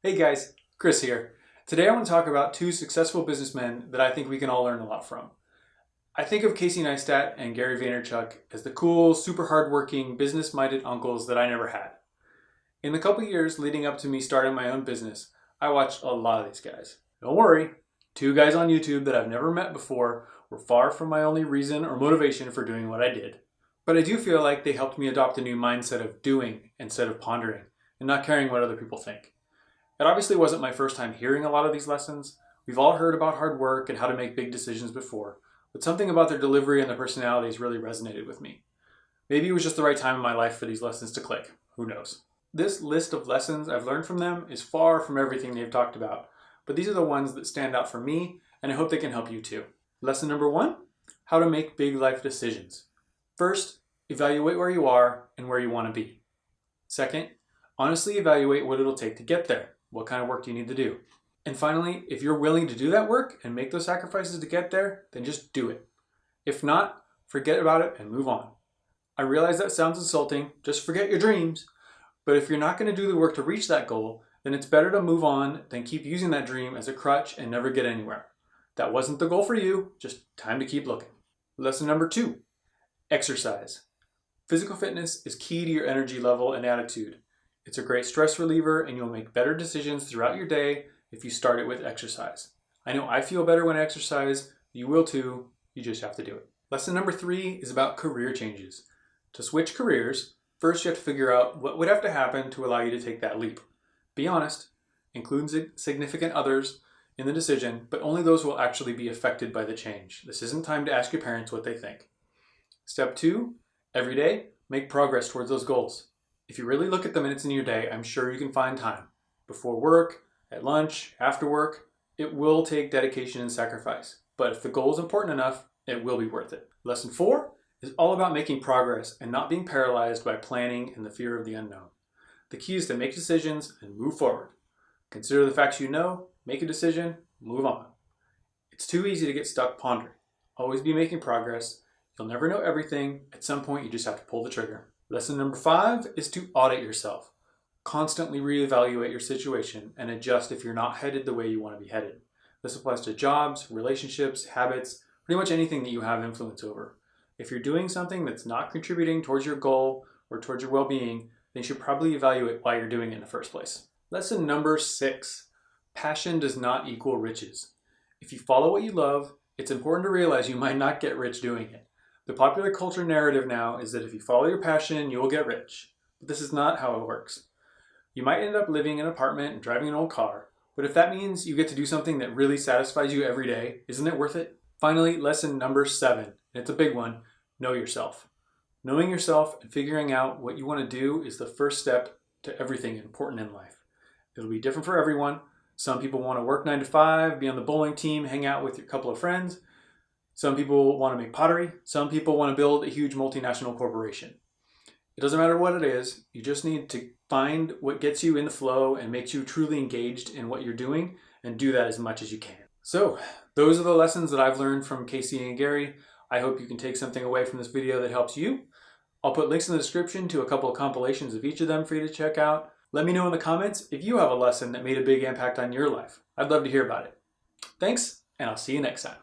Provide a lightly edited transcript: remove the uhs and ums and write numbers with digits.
Hey guys, Chris here. Today I want to talk about two successful businessmen that I think we can all learn a lot from. I think of Casey Neistat and Gary Vaynerchuk as the cool, super hardworking, business-minded uncles that I never had. In the couple years leading up to me starting my own business, I watched a lot of these guys. Don't worry, two guys on YouTube that I've never met before were far from my only reason or motivation for doing what I did. But I do feel like they helped me adopt a new mindset of doing instead of pondering and not caring what other people think. It obviously wasn't my first time hearing a lot of these lessons. We've all heard about hard work and how to make big decisions before, but something about their delivery and their personalities really resonated with me. Maybe it was just the right time in my life for these lessons to click. Who knows? This list of lessons I've learned from them is far from everything they've talked about, but these are the ones that stand out for me, and I hope they can help you too. Lesson number 1, how to make big life decisions. First, evaluate where you are and where you want to be. Second, honestly evaluate what it'll take to get there. What kind of work do you need to do? And finally, if you're willing to do that work and make those sacrifices to get there, then just do it. If not, forget about it and move on. I realize that sounds insulting, just forget your dreams. But if you're not going to do the work to reach that goal, then it's better to move on than keep using that dream as a crutch and never get anywhere. That wasn't the goal for you, just time to keep looking. Lesson number 2, exercise. Physical fitness is key to your energy level and attitude. It's a great stress reliever and you'll make better decisions throughout your day if you start it with exercise. I know I feel better when I exercise, you will too, you just have to do it. Lesson number 3 is about career changes. To switch careers, first you have to figure out what would have to happen to allow you to take that leap. Be honest, include significant others in the decision, but only those will actually be affected by the change. This isn't time to ask your parents what they think. Step 2, every day, make progress towards those goals. If you really look at the minutes in your day, I'm sure you can find time. Before work, at lunch, after work, it will take dedication and sacrifice. But if the goal is important enough, it will be worth it. Lesson 4 is all about making progress and not being paralyzed by planning and the fear of the unknown. The key is to make decisions and move forward. Consider the facts you know, make a decision, move on. It's too easy to get stuck pondering. Always be making progress. You'll never know everything. At some point, you just have to pull the trigger. Lesson number 5 is to audit yourself. Constantly reevaluate your situation and adjust if you're not headed the way you want to be headed. This applies to jobs, relationships, habits, pretty much anything that you have influence over. If you're doing something that's not contributing towards your goal or towards your well-being, then you should probably evaluate why you're doing it in the first place. Lesson number 6, passion does not equal riches. If you follow what you love, it's important to realize you might not get rich doing it. The popular culture narrative now is that if you follow your passion, you will get rich. But this is not how it works. You might end up living in an apartment and driving an old car, but if that means you get to do something that really satisfies you every day, isn't it worth it? Finally, lesson number 7, and it's a big one, know yourself. Knowing yourself and figuring out what you want to do is the first step to everything important in life. It'll be different for everyone. Some people want to work 9 to 5, be on the bowling team, hang out with your couple of friends. Some people want to make pottery. Some people want to build a huge multinational corporation. It doesn't matter what it is. You just need to find what gets you in the flow and makes you truly engaged in what you're doing and do that as much as you can. So those are the lessons that I've learned from Casey and Gary. I hope you can take something away from this video that helps you. I'll put links in the description to a couple of compilations of each of them for you to check out. Let me know in the comments if you have a lesson that made a big impact on your life. I'd love to hear about it. Thanks, and I'll see you next time.